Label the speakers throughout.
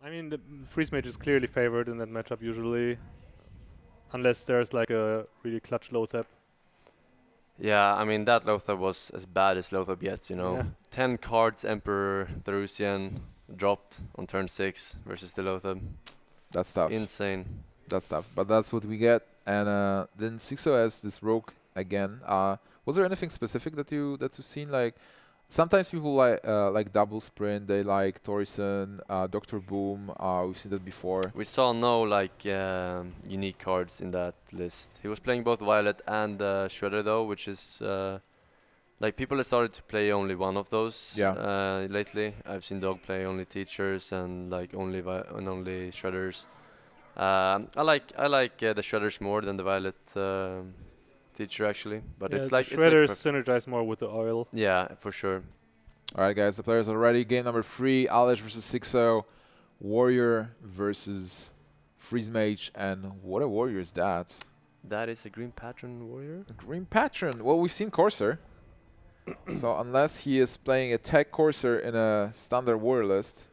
Speaker 1: I mean, the freeze mage is clearly favored in that matchup usually, unless there's like a really clutch low tap.
Speaker 2: Yeah, I mean that Lothar was as bad as Lothar gets, you know.
Speaker 1: Yeah.
Speaker 2: 10 cards Emperor Darusian dropped on turn 6 versus the Lothar.
Speaker 3: That's tough.
Speaker 2: Insane.
Speaker 3: That's tough. But that's what we get. And then Xixo has this rogue again. Was there anything specific that you've seen? Like sometimes people like double sprint. They like Torison, Doctor Boom. We've seen that before.
Speaker 2: We saw no like unique cards in that list. He was playing both Violet and Shredder though, which is like people have started to play only one of those lately. I've seen Dog play only Teachers and like only Shredders. I like the Shredders more than the Violet Teacher actually, but
Speaker 1: Yeah,
Speaker 2: it's
Speaker 1: the
Speaker 2: like
Speaker 1: Shredders synergize more with the oil.
Speaker 2: yeah, for sure.
Speaker 3: All right, guys. The players are ready. Game number 3: Alesh versus Xixo, Warrior versus Freeze Mage. And what a warrior is that?
Speaker 2: That is a Green Patron Warrior.
Speaker 3: A Green Patron. Well, we've seen Corsair. So unless he is playing a tech Corsair in a standard warrior list.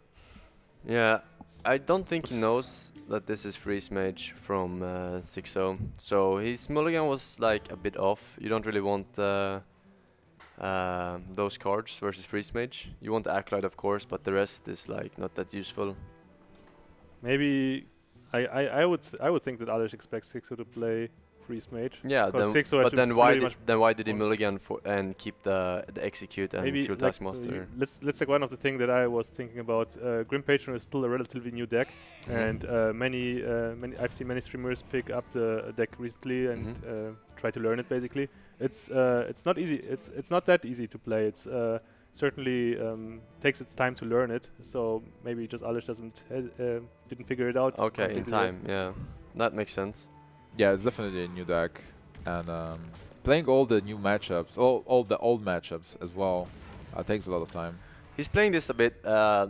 Speaker 2: Yeah, I don't think he knows that this is Freeze Mage from Xixo. So his mulligan was like a bit off. You don't really want those cards versus Freeze Mage. You want the Acolyte of course, but the rest is like not that useful.
Speaker 1: Maybe I would think that Alesh expects Xixo to play freeze mage.
Speaker 2: Yeah, but then why did he mulligan for and keep the execute and
Speaker 1: maybe
Speaker 2: kill
Speaker 1: like
Speaker 2: Taskmaster?
Speaker 1: let's take one of the things that I was thinking about. Grim Patron is still a relatively new deck, and many I've seen many streamers pick up the deck recently and try to learn it. Basically, it's not easy. It's not that easy to play. It's certainly takes its time to learn it. So maybe just Alesh didn't figure it out.
Speaker 2: Okay, in time, yeah, that makes sense.
Speaker 3: Yeah, it's definitely a new deck, and playing all the new matchups, all the old matchups as well, takes a lot of time.
Speaker 2: He's playing this a bit,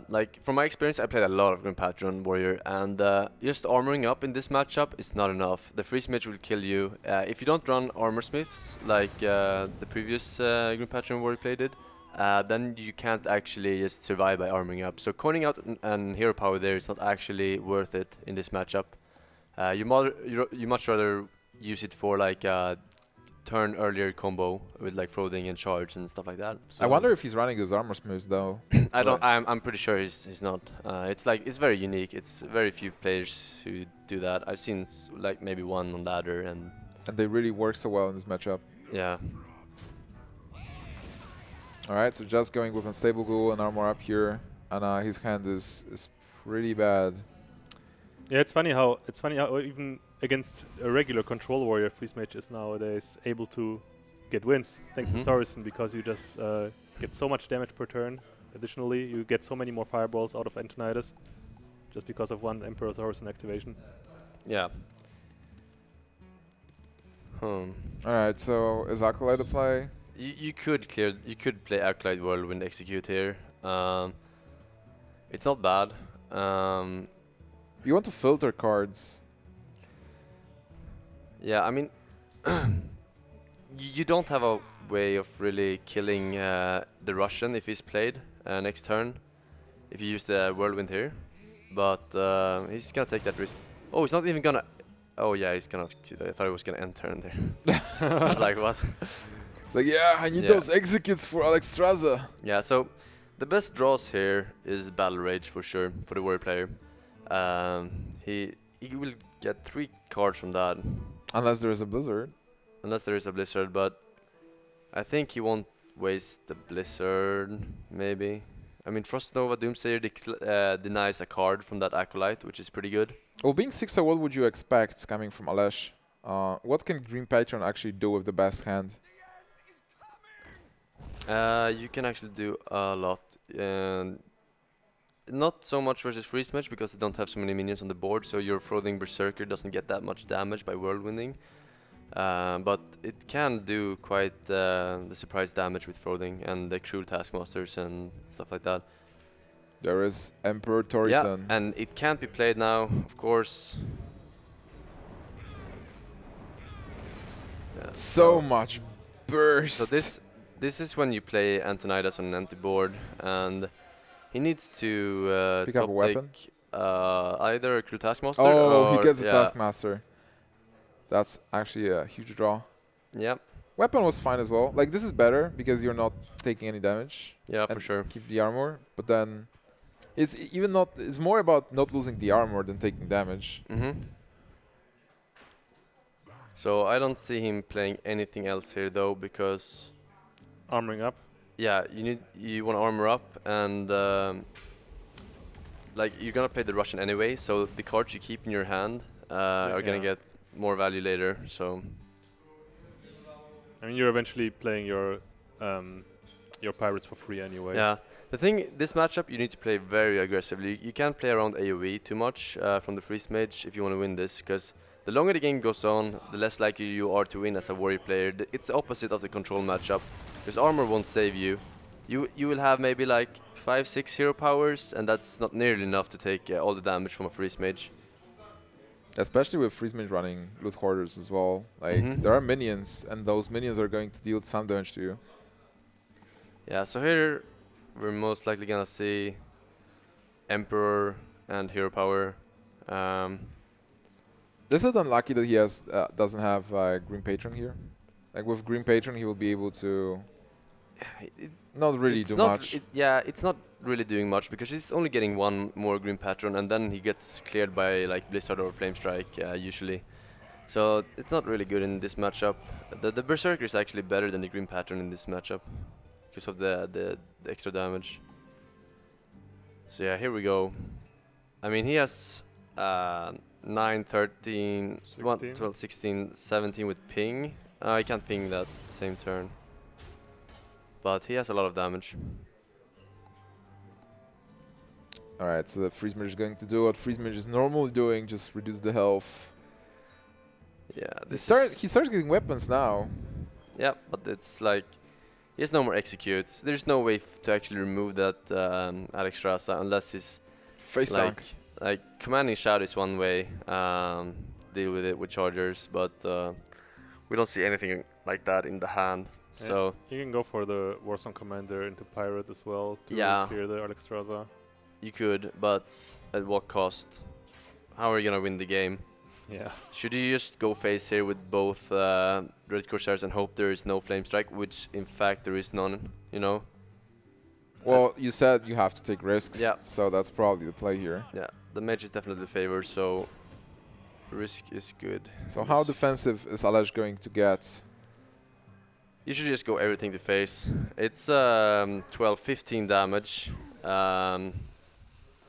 Speaker 2: like from my experience, I played a lot of Grim Patron Warrior, and just armoring up in this matchup is not enough. The Freeze Mage will kill you. If you don't run Armor Smiths, like the previous Grim Patron Warrior play did, then you can't actually just survive by armoring up. So coining out an hero power there is not actually worth it in this matchup. You much rather use it for like a turn earlier combo with like Froding and charge and stuff like that. So
Speaker 3: I wonder if he's running his armor smiths though.
Speaker 2: I'm pretty sure he's not. It's very unique. It's very few players who do that. I've seen like maybe one on ladder and
Speaker 3: they really work so well in this matchup.
Speaker 2: Yeah.
Speaker 3: All right, so just going with unstable ghoul and armor up here, and his hand is pretty bad.
Speaker 1: Yeah, it's funny how even against a regular control warrior, Freeze Mage is nowadays able to get wins thanks to Thorison, because you just get so much damage per turn. Additionally, you get so many more fireballs out of Antonidas just because of one Emperor Thorison activation.
Speaker 2: Yeah.
Speaker 3: All right, so is Acolyte to play?
Speaker 2: You could play Acolyte Whirlwind Execute here. It's not bad.
Speaker 3: You want to filter cards.
Speaker 2: Yeah, I mean, you don't have a way of really killing the Russian if he's played next turn, if you use the Whirlwind here. But he's gonna take that risk. Oh, he's not even gonna. Oh yeah, he's gonna. I thought he was gonna end turn there. I was like, what?
Speaker 3: Like, yeah, I need those executes for Alex Straza.
Speaker 2: Yeah, so the best draws here is Battle Rage for sure for the warrior player. He will get 3 cards from that.
Speaker 3: Unless there is a Blizzard.
Speaker 2: Unless there is a Blizzard, but I think he won't waste the Blizzard, maybe. I mean, Frost Nova Doomsayer denies a card from that Acolyte, which is pretty good.
Speaker 3: Well, being Xixo, what would you expect coming from Alesh? What can Green Patron actually do with the best hand?
Speaker 2: You can actually do a lot. Not so much versus Freeze Mage because they don't have so many minions on the board, so your Froding Berserker doesn't get that much damage by Whirlwinding. But it can do quite the surprise damage with Froding and the Cruel Taskmasters and stuff like that.
Speaker 3: There is Emperor Torison.
Speaker 2: Yeah, and it can't be played now, of course. Yeah,
Speaker 3: so much burst.
Speaker 2: So this is when you play Antonidas on an empty board, and he needs to
Speaker 3: pick up a weapon.
Speaker 2: either Crew Taskmaster
Speaker 3: Oh,
Speaker 2: or
Speaker 3: he gets a
Speaker 2: yeah.
Speaker 3: Taskmaster. That's actually a huge draw.
Speaker 2: Yeah,
Speaker 3: Weapon was fine as well. Like, this is better because you're not taking any damage.
Speaker 2: yeah, for
Speaker 3: and
Speaker 2: sure.
Speaker 3: Keep the armor, but then it's even not. It's more about not losing the armor than taking damage.
Speaker 2: So I don't see him playing anything else here though, because
Speaker 1: Armoring up.
Speaker 2: yeah, you want to armor up, and like you're gonna play the Russian anyway, so the cards you keep in your hand are gonna get more value later. So
Speaker 1: I mean, you're eventually playing your pirates for free anyway.
Speaker 2: yeah, the thing, this matchup you need to play very aggressively. You can't play around AoE too much from the Freeze Mage if you want to win this, because the longer the game goes on, the less likely you are to win as a warrior player. It's the opposite of the control matchup, because armor won't save you. You will have maybe like 5-6 hero powers, and that's not nearly enough to take all the damage from a Freeze Mage.
Speaker 3: Especially with Freeze Mage running Loot Hoarders as well. Like, there are minions, and those minions are going to deal some damage to you.
Speaker 2: Yeah, so here we're most likely gonna see Emperor and hero power.
Speaker 3: This is unlucky that he has doesn't have Green Patron here. Like, with Green Patron, he will be able to not really do much.
Speaker 2: It's not really doing much, because he's only getting one more Green Patron, and then he gets cleared by like Blizzard or Flame Strike usually. So it's not really good in this matchup. The Berserker is actually better than the Green Patron in this matchup, because of the extra damage. So yeah, here we go. I mean, he has 9, 13, 12, 16, 17 with ping. I can't ping that same turn. But he has a lot of damage.
Speaker 3: Alright, so the Freeze Mage is going to do what Freeze Mage is normally doing, just reduce the health.
Speaker 2: Yeah,
Speaker 3: He starts getting weapons now.
Speaker 2: Yeah, but it's like he has no more executes. There's no way to actually remove that Alex Strasa unless he's
Speaker 3: Face tank.
Speaker 2: Like commanding Shadow is one way, deal with it with chargers, but we don't see anything like that in the hand.
Speaker 1: Yeah,
Speaker 2: so
Speaker 1: you can go for the Warzone Commander into Pirate as well to clear the Alexstrasza.
Speaker 2: You could, but at what cost? How are you gonna win the game?
Speaker 1: Yeah.
Speaker 2: Should you just go face here with both Red Corsairs and hope there is no Flame Strike, which in fact there is none, you know?
Speaker 3: Well, you said you have to take risks,
Speaker 2: yeah.
Speaker 3: So that's probably the play here.
Speaker 2: Yeah, the mage is definitely favored, so risk is good.
Speaker 3: So how defensive is Alesh going to get?
Speaker 2: You should just go everything to face. It's 12, 15 damage, and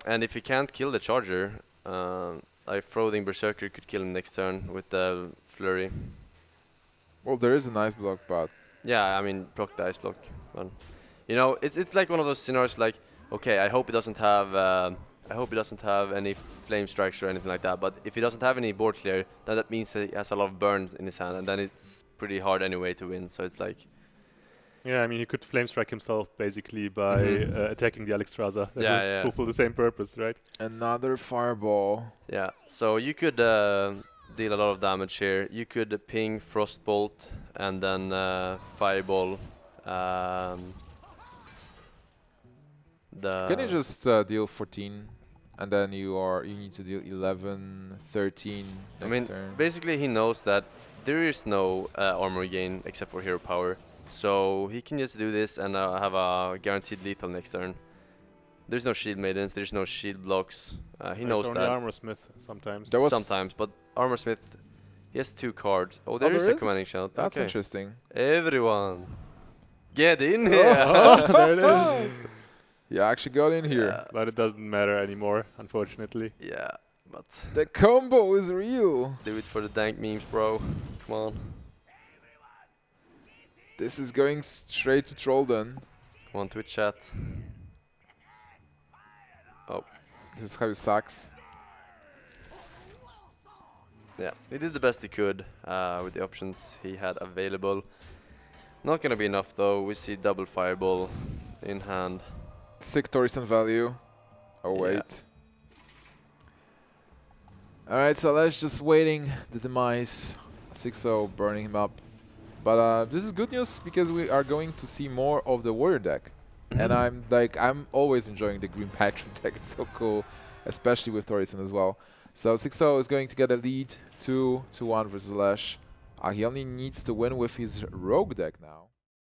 Speaker 2: if you can't kill the charger, like Frothing Berserker could kill him next turn with the flurry.
Speaker 3: Well, there is an ice block, but
Speaker 2: yeah, I mean proc the ice block. But, you know, it's like one of those scenarios. Like, okay, I hope it doesn't have any flame strikes or anything like that. But if he doesn't have any board clear, then that means that he has a lot of burns in his hand, and then it's pretty hard anyway to win. So it's like,
Speaker 1: yeah, I mean, he could flame strike himself basically by attacking the Alexstrasza. That will fulfill the same purpose, right?
Speaker 3: Another fireball.
Speaker 2: Yeah, so you could deal a lot of damage here. You could ping Frostbolt and then Fireball.
Speaker 3: Can you just deal 14 and then you need to deal 11, 13 next turn?
Speaker 2: Basically he knows that there is no armor gain except for hero power. So he can just do this and have a guaranteed lethal next turn. There's no shield maidens, there's no shield blocks. He knows
Speaker 1: only
Speaker 2: that.
Speaker 1: Armor Smith sometimes.
Speaker 2: Sometimes, but Armor Smith, he has 2 cards. Oh, there is a commanding shout.
Speaker 3: That's interesting.
Speaker 2: Everyone, get in here!
Speaker 1: There it is.
Speaker 3: You actually got in here.
Speaker 2: Yeah.
Speaker 1: But it doesn't matter anymore, unfortunately.
Speaker 2: Yeah, but
Speaker 3: the combo is real.
Speaker 2: do it for the dank memes, bro. Come on.
Speaker 3: This is going straight to Trollden.
Speaker 2: Come on, Twitch chat. Oh.
Speaker 3: This is how it sucks.
Speaker 2: Yeah, he did the best he could with the options he had available. Not gonna be enough though. We see double fireball in hand.
Speaker 3: Sick Torison value. Oh wait. Alright, so let's just waiting the demise. Xixo burning him up. But this is good news because we are going to see more of the warrior deck. And I'm always enjoying the Green Patron deck. It's so cool. especially with Torison as well. So Xixo is going to get a lead 2-1 versus Alesh. He only needs to win with his rogue deck now.